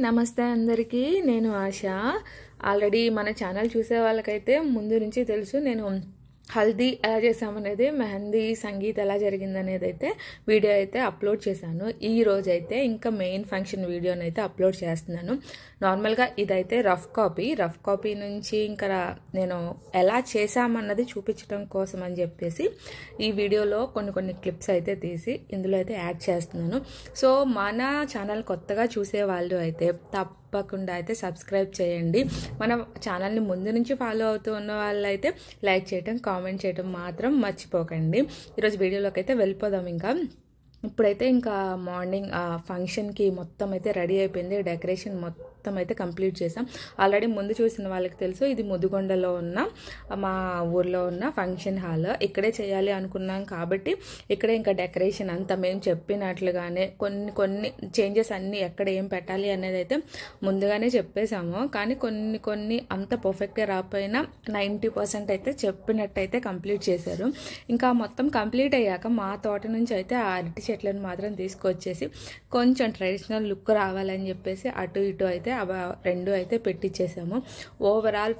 నమస్తే అందరికీ. నేను ఆశ. ఆల్రెడీ మన ఛానల్ చూసే వాళ్ళకైతే ముందు నుంచి తెలుసు నేను హల్దీ ఎలా చేసామనేది, మెహందీ సంగీత్ ఎలా జరిగిందనేది అయితే వీడియో అయితే అప్లోడ్ చేశాను. ఈ రోజు అయితే ఇంకా మెయిన్ ఫంక్షన్ వీడియోని అయితే అప్లోడ్ చేస్తున్నాను. నార్మల్గా ఇదైతే రఫ్ కాపీ నుంచి ఇంకా నేను ఎలా చేసామన్నది చూపించడం కోసం అని చెప్పేసి ఈ వీడియోలో కొన్ని క్లిప్స్ అయితే తీసి ఇందులో అయితే యాడ్ చేస్తున్నాను. సో మన ఛానల్ కొత్తగా చూసే వాళ్ళు అయితే తప్పకుండా అయితే సబ్స్క్రైబ్ చేయండి. మన ఛానల్ని ముందు నుంచి ఫాలో అవుతూ ఉన్న వాళ్ళు అయితే లైక్ చేయటం, కామెంట్ చేయటం మాత్రం మర్చిపోకండి. ఈరోజు వీడియోలోకి అయితే వెళ్ళిపోదాం. ఇప్పుడైతే ఇంకా మార్నింగ్ ఫంక్షన్కి మొత్తం అయితే రెడీ అయిపోయింది. డెకరేషన్ మొత్తం అయితే కంప్లీట్ చేసాం. ఆల్రెడీ ముందు చూసిన వాళ్ళకి తెలుసు, ఇది ముదిగొండలో ఉన్న మా ఊర్లో ఉన్న ఫంక్షన్ హాల్. ఇక్కడే చేయాలి అనుకున్నాం కాబట్టి ఇక్కడే ఇంకా డెకరేషన్ అంతా మేము చెప్పినట్లుగానే కొన్ని చేంజెస్ అన్నీ ఎక్కడ ఏం పెట్టాలి అనేది అయితే ముందుగానే చెప్పేశాము. కానీ కొన్ని అంత పర్ఫెక్ట్గా రాకపోయినా 90% అయితే చెప్పినట్టయితే కంప్లీట్ చేశారు. ఇంకా మొత్తం కంప్లీట్ అయ్యాక మా తోట నుంచి అయితే ఆ అరటి చెట్లను మాత్రం తీసుకొచ్చేసి కొంచెం ట్రెడిషనల్ లుక్ రావాలని చెప్పేసి అటు ఇటు అయితే రెండు అయితే పెట్టించేసాము. Overall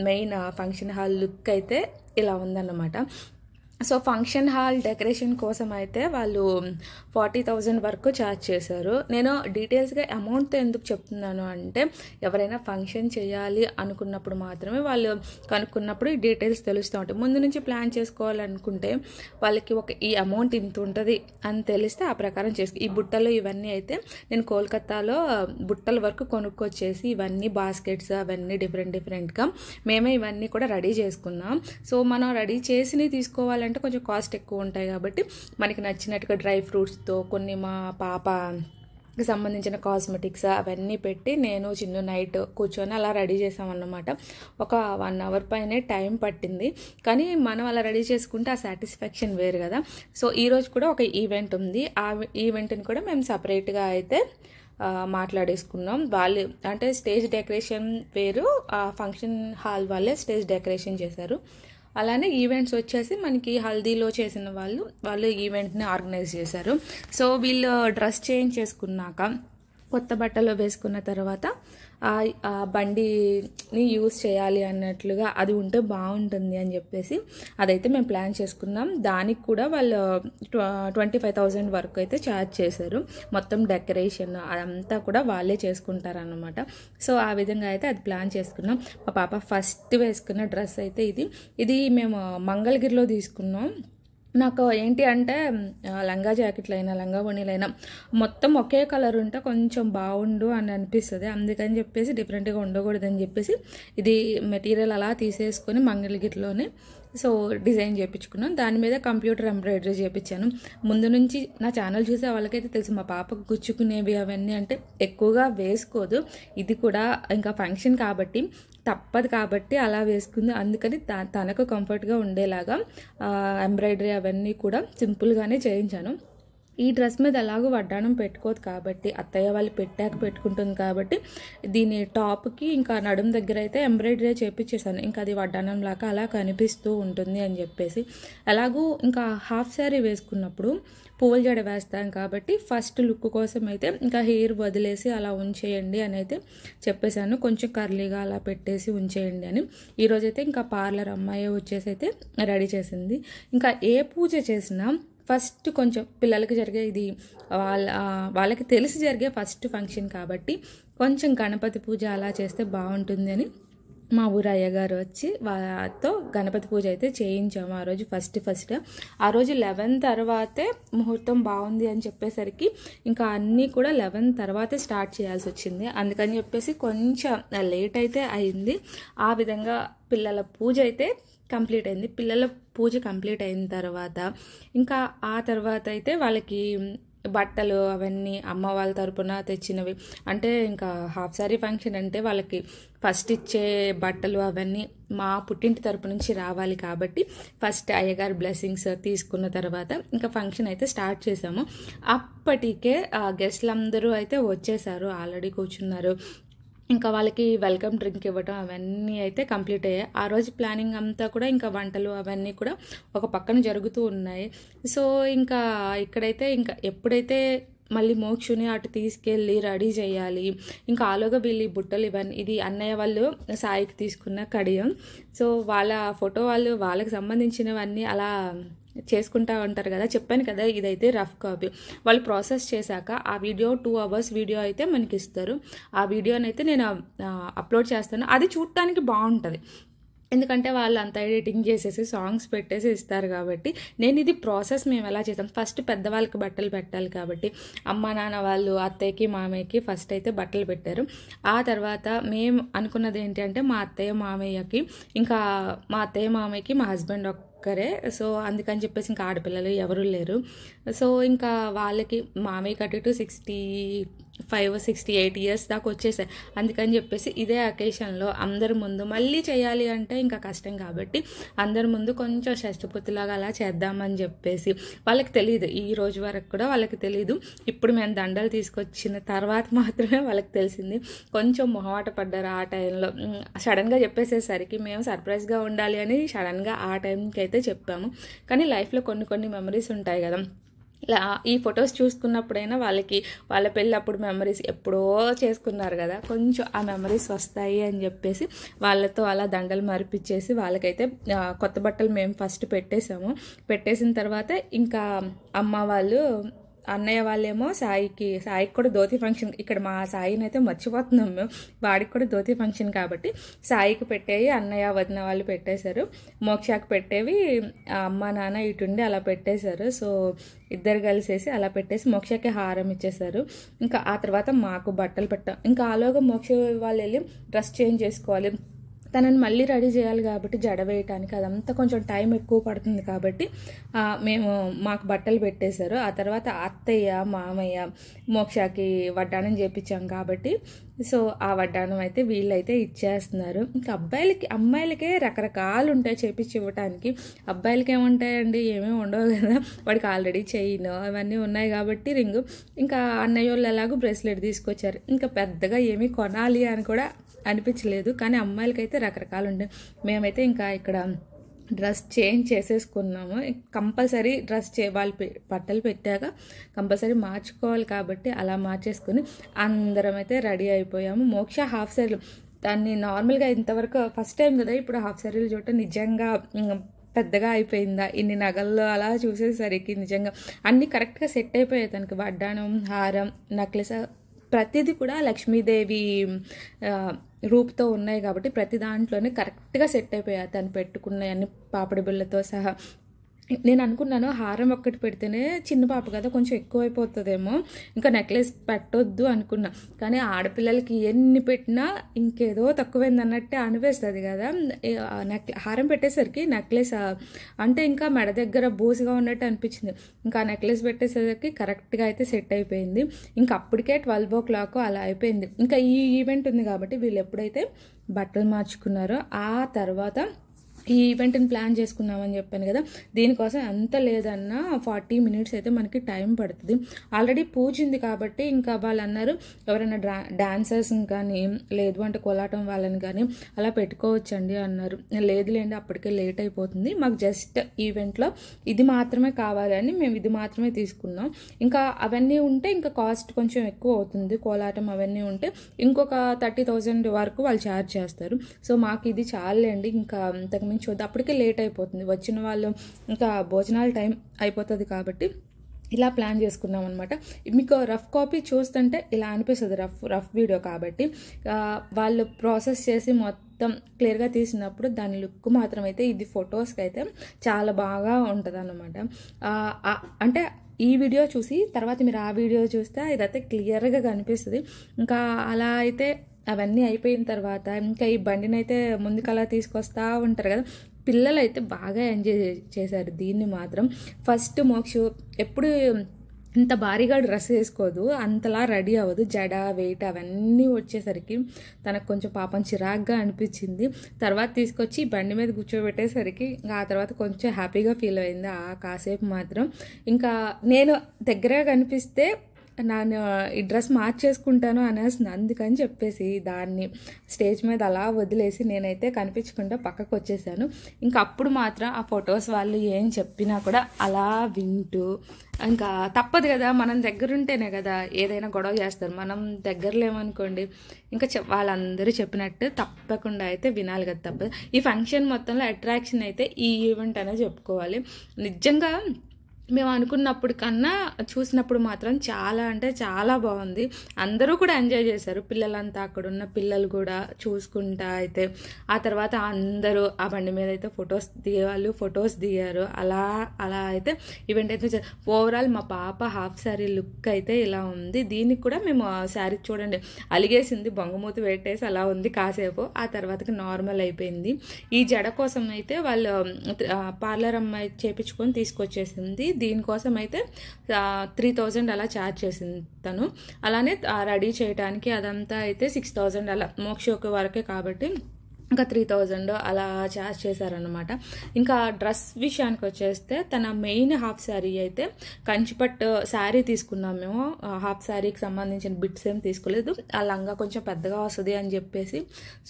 main function hall look అయితే ఇలా ఉందన్నమాట. సో ఫంక్షన్ హాల్ డెకరేషన్ కోసం అయితే వాళ్ళు 40,000 వరకు ఛార్జ్ చేశారు. నేను డీటెయిల్స్గా అమౌంట్ ఎందుకు చెప్తున్నాను అంటే, ఎవరైనా ఫంక్షన్ చేయాలి అనుకున్నప్పుడు మాత్రమే వాళ్ళు కనుక్కున్నప్పుడు ఈ డీటెయిల్స్ తెలుస్తూ ఉంటాయి. ముందు నుంచి ప్లాన్ చేసుకోవాలనుకుంటే వాళ్ళకి ఈ అమౌంట్ ఇంత ఉంటుంది అని తెలిస్తే ఆ ప్రకారం ఈ బుట్టలు ఇవన్నీ అయితే నేను కోల్కతాలో బుట్టల వరకు కొనుక్కొచ్చేసి ఇవన్నీ బాస్కెట్స్ అవన్నీ డిఫరెంట్గా మేమే ఇవన్నీ కూడా రెడీ చేసుకున్నాం. సో మనం రెడీ చేసి తీసుకోవాలి అంటే కొంచెం కాస్ట్ ఎక్కువ ఉంటాయి కాబట్టి మనకి నచ్చినట్టుగా డ్రై ఫ్రూట్స్తో కొన్ని మా పాపకి సంబంధించిన కాస్మెటిక్స్ అవన్నీ పెట్టి నేను చిన్న నైట్ కూర్చొని అలా రెడీ చేసామన్నమాట. ఒక 1 hour పైనే టైం పట్టింది. కానీ మనం అలా రెడీ చేసుకుంటే ఆ సాటిస్ఫాక్షన్ వేరు కదా. సో ఈరోజు కూడా ఒక ఈవెంట్ ఉంది. ఆ ఈవెంట్ని కూడా మేము సపరేట్గా అయితే మాట్లాడేసుకున్నాం. వాళ్ళు అంటే స్టేజ్ డెకరేషన్ వేరు, ఫంక్షన్ హాల్ వాళ్ళే స్టేజ్ డెకరేషన్ చేశారు. అలానే ఈవెంట్స్ వచ్చేసి మనకి హల్దీలో చేసిన వాళ్ళు ఈవెంట్ని ఆర్గనైజ్ చేశారు. సో వీళ్ళు డ్రెస్ చేంజ్ చేసుకున్నాక కొత్త బట్టలు వేసుకున్న తర్వాత ఆ బండిని యూజ్ చేయాలి అన్నట్లుగా అది ఉంటే బాగుంటుంది అని చెప్పేసి అదైతే మేము ప్లాన్ చేసుకున్నాం. దానికి కూడా వాళ్ళు 25,000 వరకు అయితే ఛార్జ్ చేశారు. మొత్తం డెకరేషన్ అదంతా కూడా వాళ్ళే చేసుకుంటారన్నమాట. సో ఆ విధంగా అయితే అది ప్లాన్ చేసుకున్నాం. మా పాప ఫస్ట్ వేసుకున్న డ్రెస్ అయితే ఇది మేము మంగళగిరిలో తీసుకున్నాం. నాకు ఏంటి అంటే లంగా జాకెట్లైనా లంగా ఓణీలైనా మొత్తం ఒకే కలర్ ఉంటే కొంచెం బాగుండు అని అనిపిస్తుంది. అందుకని చెప్పేసి డిఫరెంట్గా ఉండకూడదని చెప్పేసి ఇది మెటీరియల్ అలా తీసేసుకొని మంగళగిరిలోనే సో డిజైన్ చేయించుకున్నాను. దాని మీద కంప్యూటర్ ఎంబ్రాయిడరీ చేయించాను. ముందు నుంచి నా ఛానల్ చూసే వాళ్ళకైతే తెలుసు, మా పాపకు గుచ్చుకునేవి అవన్నీ అంటే ఎక్కువగా వేసుకోదు. ఇది కూడా ఇంకా ఫంక్షన్ కాబట్టి తప్పదు కాబట్టి అలా వేసుకుంది. అందుకని తనకు కంఫర్ట్గా ఉండేలాగా ఎంబ్రాయిడరీ అవన్నీ కూడా సింపుల్గానే చేయించాను. ఈ డ్రెస్ మీద ఎలాగో వడ్డానం పెట్టుకోదు కాబట్టి అత్తయ్య వాళ్ళు పెట్టుకుంటుంది కాబట్టి దీని టాప్కి ఇంకా నడుము దగ్గర అయితే ఎంబ్రాయిడరీ చేయించేసాను. ఇంకా అది వడ్డానం లాగా అలా కనిపిస్తూ ఉంటుంది అని చెప్పేసి. అలాగూ ఇంకా హాఫ్ శారీ వేసుకున్నప్పుడు పువ్వుల జడ వేస్తాం కాబట్టి ఫస్ట్ లుక్ కోసం అయితే ఇంకా హెయిర్ వదిలేసి అలా ఉంచేయండి అని అయితే చెప్పేశాను. కొంచెం కర్లీగా అలా పెట్టేసి ఉంచేయండి అని. ఈరోజైతే ఇంకా పార్లర్ అమ్మాయి వచ్చేసి అయితే రెడీ చేసింది. ఇంకా ఏ పూజ చేసినా ఫస్ట్ కొంచెం పిల్లలకి జరిగే ఇది వాళ్ళకి తెలిసి జరిగే ఫస్ట్ ఫంక్షన్ కాబట్టి కొంచెం గణపతి పూజ అలా చేస్తే బాగుంటుంది అని మా ఊరు అయ్యగారు వచ్చి వాళ్ళతో గణపతి పూజ అయితే చేయించాము. ఆ రోజు ఫస్ట్ ఆ రోజు 11 తర్వాతే ముహూర్తం బాగుంది అని చెప్పేసరికి ఇంకా అన్నీ కూడా 11 తర్వాతే స్టార్ట్ చేయాల్సి వచ్చింది. అందుకని చెప్పేసి కొంచెం లేట్ అయితే అయింది. ఆ విధంగా పిల్లల పూజ అయితే కంప్లీట్ అయింది. పిల్లల పూజ కంప్లీట్ అయిన తర్వాత ఇంకా ఆ తర్వాత అయితే వాళ్ళకి బట్టలు అవన్నీ అమ్మ వాళ్ళ తరపున తెచ్చినవి అంటే ఇంకా హాఫ్ సారీ ఫంక్షన్ అంటే వాళ్ళకి ఫస్ట్ ఇచ్చే బట్టలు అవన్నీ మా పుట్టింటి తరపు నుంచి రావాలి కాబట్టి ఫస్ట్ అయ్యగారు బ్లెస్సింగ్స్ తీసుకున్న తర్వాత ఇంకా ఫంక్షన్ అయితే స్టార్ట్ చేసాము. అప్పటికే గెస్ట్లు అందరూ అయితే వచ్చేసారు, ఆల్రెడీ కూర్చున్నారు. ఇంకా వాళ్ళకి వెల్కమ్ డ్రింక్ ఇవ్వటం అవన్నీ అయితే కంప్లీట్ అయ్యాయి. ఆ రోజు ప్లానింగ్ అంతా కూడా ఇంకా వంటలు అవన్నీ కూడా ఒక పక్కన జరుగుతూ ఉన్నాయి. సో ఇంకా ఇక్కడైతే ఇంకా ఎప్పుడైతే మళ్ళీ మోక్షుని అటు తీసుకెళ్ళి రెడీ చేయాలి. ఇంకా ఆలోగా వీళ్ళు ఈ బుట్టలు ఇవన్నీ, ఇది అన్నయ్య వాళ్ళు సాయికి తీసుకున్న కడియం. సో వాళ్ళ ఫోటో వాళ్ళు వాళ్ళకి సంబంధించినవన్నీ అలా చేసుకుంటా ఉంటారు కదా. చెప్పాను కదా ఇదైతే రఫ్ కాపీ. వాళ్ళు ప్రాసెస్ చేశాక ఆ వీడియో 2 hours వీడియో అయితే మనకి ఇస్తారు. ఆ వీడియోని అయితే నేను అప్లోడ్ చేస్తాను. అది చూడటానికి బాగుంటుంది, ఎందుకంటే వాళ్ళు అంతా ఎడిటింగ్ చేసేసి సాంగ్స్ పెట్టేసి ఇస్తారు కాబట్టి. నేను ఇది ప్రాసెస్ మేము ఎలా చేస్తాం, ఫస్ట్ పెద్దవాళ్ళకి బట్టలు పెట్టాలి కాబట్టి అమ్మ నాన్న వాళ్ళు అత్తయ్యకి మామయ్యకి ఫస్ట్ అయితే బట్టలు పెట్టారు. ఆ తర్వాత మేము అనుకున్నది ఏంటి అంటే మా అత్తయ్య మామయ్యకి, ఇంకా మా అత్తయ్య మామయ్యకి మా హస్బెండ్ ఒక్కరే. సో అందుకని చెప్పేసి ఇంకా ఆడపిల్లలు ఎవరు లేరు. సో ఇంకా వాళ్ళకి మామయ్యకి అటు ఇటు 65-68 years దాకా వచ్చేసాయి. అందుకని చెప్పేసి ఇదే అకేషన్లో అందరి ముందు మళ్ళీ చేయాలి అంటే ఇంకా కష్టం కాబట్టి అందరి ముందు కొంచెం షష్ఠపూర్తిలాగా అలా చేద్దామని చెప్పేసి. వాళ్ళకి తెలియదు, ఈ రోజు వరకు కూడా వాళ్ళకి తెలియదు. ఇప్పుడు మేము దండలు తీసుకొచ్చిన తర్వాత మాత్రమే వాళ్ళకి తెలిసింది. కొంచెం మొహమాట పడ్డారు ఆ టైంలో. సడన్గా చెప్పేసేసరికి మేము సర్ప్రైజ్గా ఉండాలి అని సడన్గా ఆ టైంకి అయితే చెప్పాము. కానీ లైఫ్లో కొన్ని మెమరీస్ ఉంటాయి కదా. ఈ ఫొటోస్ చూసుకున్నప్పుడైనా వాళ్ళకి వాళ్ళ పెళ్ళప్పుడు మెమరీస్ ఎప్పుడో చేసుకున్నారు కదా, కొంచెం ఆ మెమరీస్ వస్తాయి అని చెప్పేసి వాళ్ళతో అలా దండలు మరిపించేసి వాళ్ళకైతే కొత్త బట్టలు మేము ఫస్ట్ పెట్టేసాము. పెట్టేసిన తర్వాత ఇంకా అమ్మ వాళ్ళు అన్నయ్య వాళ్ళేమో సాయికి కూడా ధోతి ఫంక్షన్, ఇక్కడ మా సాయిని అయితే మర్చిపోతున్నాం మేము, వాడికి కూడా ధోతి ఫంక్షన్ కాబట్టి సాయికి పెట్టేవి అన్నయ్య వదిన వాళ్ళు పెట్టేశారు. మోక్షాకి పెట్టేవి అమ్మ నాన్న ఇటుండి అలా పెట్టేశారు. సో ఇద్దరు కలిసేసి అలా పెట్టేసి మోక్షకి హారం ఇచ్చేశారు. ఇంకా ఆ తర్వాత మాకు బట్టలు పెట్టాం. ఇంకా ఆలోగా మోక్ష వాళ్ళు వెళ్ళి డ్రెస్ చేంజ్ చేసుకోవాలి, తనని మళ్ళీ రెడీ చేయాలి కాబట్టి జడ వేయటానికి అదంతా కొంచెం టైం ఎక్కువ పడుతుంది కాబట్టి మాకు బట్టలు పెట్టేశారు. ఆ తర్వాత అత్తయ్య మామయ్య మోక్షకి వడ్డానం చేపించాం కాబట్టి సో ఆ వడ్డానం అయితే వీళ్ళైతే ఇచ్చేస్తున్నారు. ఇంకా అమ్మాయిలకే రకరకాలు ఉంటాయి చేపించి ఇవ్వటానికి, అబ్బాయిలకి ఏముంటాయండి, ఏమేమి ఉండవు కదా. వాడికి ఆల్రెడీ చైన్ అవన్నీ ఉన్నాయి కాబట్టి రింగు, ఇంకా అన్నయ్య వాళ్ళు ఎలాగో బ్రేస్లెట్ తీసుకొచ్చారు. ఇంకా పెద్దగా ఏమీ కొనాలి అని కూడా అనిపించలేదు. కానీ అమ్మాయిలకైతే రకరకాలు ఉంటాయి. మేమైతే ఇంకా ఇక్కడ డ్రెస్ చేంజ్ చేసేసుకున్నాము. కంపల్సరీ వాళ్ళు బట్టలు పెట్టాక కంపల్సరీ మార్చుకోవాలి కాబట్టి అలా మార్చేసుకుని అందరం అయితే రెడీ అయిపోయాము. మోక్ష హాఫ్ సారీలు, దాన్ని నార్మల్గా ఇంతవరకు ఫస్ట్ టైం కదా ఇప్పుడు హాఫ్ సారీలు చూడటం నిజంగా పెద్దగా అయిపోయిందా, ఇన్ని నగల్లో అలా చూసేసరికి నిజంగా అన్నీ కరెక్ట్గా సెట్ అయిపోయాయి. తనకి వడ్డానం, హారం, నెక్లెస్ ప్రతిదీ కూడా లక్ష్మీదేవి రూపుతో ఉన్నాయి కాబట్టి ప్రతి దాంట్లోనే కరెక్ట్గా సెట్ అయిపోయాయి తను పెట్టుకున్న అన్ని పాపడి బిళ్ళతో సహా. నేను అనుకున్నాను హారం ఒక్కటి పెడితేనే చిన్న పాప కదా కొంచెం ఎక్కువైపోతుందేమో, ఇంకా నెక్లెస్ పెట్టొద్దు అనుకున్నా. కానీ ఆడపిల్లలకి ఎన్ని పెట్టినా ఇంకేదో తక్కువైంది అన్నట్టే అనిపిస్తుంది కదా. హారం పెట్టేసరికి నెక్లెస్ అంటే ఇంకా మెడ దగ్గర బూసుగా ఉన్నట్టు అనిపించింది. ఇంకా నెక్లెస్ పెట్టేసరికి కరెక్ట్గా అయితే సెట్ అయిపోయింది. ఇంకా అప్పటికే 12 o'clock అలా అయిపోయింది. ఇంకా ఈ ఈవెంట్ ఉంది కాబట్టి వీళ్ళు ఎప్పుడైతే బట్టలు మార్చుకున్నారో ఆ తర్వాత ఈ ఈవెంట్ని ప్లాన్ చేసుకున్నామని చెప్పాను కదా, దీనికోసం ఎంత లేదన్నా 40 minutes అయితే మనకి టైం పడుతుంది. ఆల్రెడీ పూజ ఉంది కాబట్టి ఇంకా వాళ్ళు అన్నారు ఎవరైనా డాన్సర్స్ని కానీ లేదు అంటే కోలాటం వాళ్ళని కానీ అలా పెట్టుకోవచ్చండి అన్నారు. లేదులేండి అప్పటికే లేట్ అయిపోతుంది, మాకు జస్ట్ ఈవెంట్లో ఇది మాత్రమే కావాలని మేము ఇది మాత్రమే తీసుకున్నాం. ఇంకా అవన్నీ ఉంటే ఇంకా కాస్ట్ కొంచెం ఎక్కువ అవుతుంది, కోలాటం అవన్నీ ఉంటే ఇంకొక 30,000 వరకు వాళ్ళు ఛార్జ్ చేస్తారు. సో మాకు ఇది చాలండి, ఇంకా అంతకుమించి చూద్దాం, అప్పటికే లేట్ అయిపోతుంది, వచ్చిన వాళ్ళు ఇంకా భోజనాల టైం అయిపోతుంది కాబట్టి ఇలా ప్లాన్ చేసుకున్నాం అనమాట. మీకు రఫ్ కాపీ చూస్తుంటే ఇలా అనిపిస్తుంది రఫ్ వీడియో కాబట్టి వాళ్ళు ప్రాసెస్ చేసి మొత్తం క్లియర్గా తీసినప్పుడు దాని లుక్ మాత్రం అయితే ఇది ఫొటోస్కి అయితే చాలా బాగా ఉంటుంది అన్నమాట. అంటే ఈ వీడియో చూసి తర్వాత మీరు ఆ వీడియో చూస్తే ఇదైతే క్లియర్గా కనిపిస్తుంది. ఇంకా అలా అయితే అవన్నీ అయిపోయిన తర్వాత ఇంకా ఈ బండిని అయితే ముందుకు అలా తీసుకొస్తా ఉంటారు కదా, పిల్లలు అయితే బాగా ఎంజాయ్ చేశారు దీన్ని మాత్రం. ఫస్ట్ మోక్షు ఎప్పుడు ఇంత భారీగా డ్రెస్ వేసుకోదు, అంతలా రెడీ అవ్వదు, జడ వెయిట్ అవన్నీ వచ్చేసరికి తనకు కొంచెం పాపం చిరాగ్గా అనిపించింది. తర్వాత తీసుకొచ్చి బండి మీద కూర్చోబెట్టేసరికి ఆ తర్వాత కొంచెం హ్యాపీగా ఫీల్ అయింది ఆ కాసేపు మాత్రం. ఇంకా నేను దగ్గరగా కనిపిస్తే నేను ఈ డ్రెస్ మార్చేసుకుంటాను అనేస్తుంది. అందుకని చెప్పేసి దాన్ని స్టేజ్ మీద అలా వదిలేసి నేనైతే కనిపించకుండా పక్కకు వచ్చేసాను. ఇంకా అప్పుడు మాత్రం ఆ ఫొటోస్ వాళ్ళు ఏం చెప్పినా కూడా అలా వింటూ, ఇంకా తప్పదు కదా, మనం దగ్గరుంటేనే కదా ఏదైనా గొడవ చేస్తారు. మనం దగ్గర లేమనుకోండి, ఇంకా వాళ్ళందరూ చెప్పినట్టు తప్పకుండా అయితే వినాలి కదా, తప్పదు. ఈ ఫంక్షన్ మొత్తంలో అట్రాక్షన్ అయితే ఈ ఈవెంట్ అనే చెప్పుకోవాలి. నిజంగా మేము అనుకున్నప్పుడు కన్నా చూసినప్పుడు మాత్రం చాలా అంటే చాలా బాగుంది. అందరూ కూడా ఎంజాయ్ చేశారు, పిల్లలంతా, అక్కడ ఉన్న పిల్లలు కూడా చూసుకుంటా అయితే. ఆ తర్వాత అందరూ ఆ బండి మీద అయితే ఫొటోస్ దిగేవాళ్ళు ఫొటోస్ దిగారు. అలా అలా అయితే ఈవెంట్ అయితే ఓవరాల్ మా పాప హాఫ్ శారీ లుక్ అయితే ఇలా ఉంది. దీనికి కూడా మేము శారీ చూడండి అలిగేసింది, బొంగమూతి పెట్టేసి అలా ఉంది కాసేపు. ఆ తర్వాతకి నార్మల్ అయిపోయింది. ఈ జడ కోసం అయితే వాళ్ళు పార్లర్ అమ్మాయి చేపించుకొని తీసుకొచ్చేసింది. దీనికోసం అయితే 3000 అలా ఛార్జ్ చేసింది తను. అలానే రెడీ చేయడానికి అదంతా అయితే 6000 అలా, మోక్ష వరకే కాబట్టి ఇంకా 3000 అలా ఛార్జ్ చేశారనమాట. ఇంకా డ్రెస్ విషయానికి వచ్చేస్తే తన మెయిన్ హాఫ్ శారీ అయితే కంచిపట్టు శారీ తీసుకున్నాం మేము. హాఫ్ శారీకి సంబంధించిన బిట్స్ ఏం తీసుకోలేదు, ఆ లంగా కొంచెం పెద్దగా వస్తుంది అని చెప్పేసి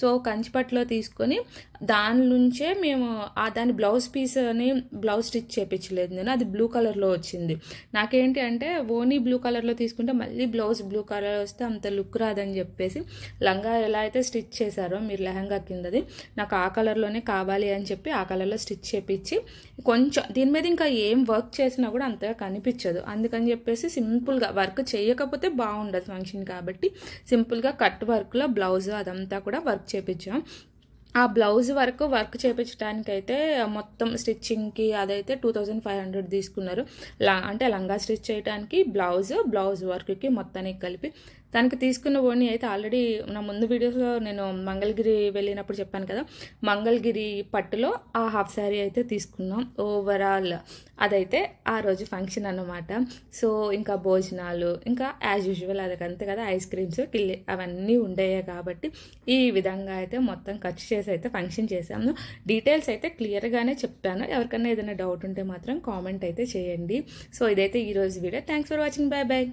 సో కంచిపట్టులో తీసుకొని దాని నుంచే మేము దాని బ్లౌజ్ పీస్ అని బ్లౌజ్ స్టిచ్ చేయించలేదు నేను, అది బ్లూ కలర్లో వచ్చింది. నాకేంటి అంటే ఓనీ బ్లూ కలర్లో తీసుకుంటే మళ్ళీ బ్లౌజ్ బ్లూ కలర్ వస్తే అంత లుక్ రాదని చెప్పేసి లంగా ఎలా అయితే స్టిచ్ చేశారో మీరు లెహంగా కింద, నాకు ఆ కలర్లోనే కావాలి అని చెప్పి ఆ కలర్లో స్టిచ్ చేపించి కొంచెం దీని మీద ఇంకా ఏం వర్క్ చేసినా కూడా అంతగా కనిపించదు. అందుకని చెప్పేసి సింపుల్గా, వర్క్ చేయకపోతే బాగుండదు ఫంక్షన్ కాబట్టి సింపుల్గా కట్ వర్క్లో బ్లౌజ్ అదంతా కూడా వర్క్ చేపించాం. ఆ బ్లౌజ్ వర్క్ చేయించడానికి అయితే మొత్తం స్టిచ్చింగ్కి అదైతే 2500 తీసుకున్నారు. అంటే లంగా స్టిచ్ చేయడానికి బ్లౌజ్ వర్క్కి మొత్తానికి కలిపి. దానికి తీసుకున్న ఓణి అయితే ఆల్రెడీ నా ముందు వీడియోస్లో నేను మంగళగిరి వెళ్ళినప్పుడు చెప్పాను కదా, మంగళగిరి పట్టులో ఆ హాఫ్ శారీ అయితే తీసుకున్నాం. ఓవరాల్ అదైతే ఆ రోజు ఫంక్షన్ అన్నమాట. సో ఇంకా భోజనాలు ఇంకా యాజ్ యూజువల్ అదకంతే కదా, ఐస్ క్రీమ్స్ కిల్లి అవన్నీ ఉండేవి కాబట్టి ఈ విధంగా అయితే మొత్తం ఖర్చు చేసి అయితే ఫంక్షన్ చేశాను. డీటెయిల్స్ అయితే క్లియర్గానే చెప్పాను. ఎవరికైనా ఏదైనా డౌట్ ఉంటే మాత్రం కామెంట్ అయితే చేయండి. సో ఇదైతే ఈరోజు వీడియో. Thanks for watching. Bye bye.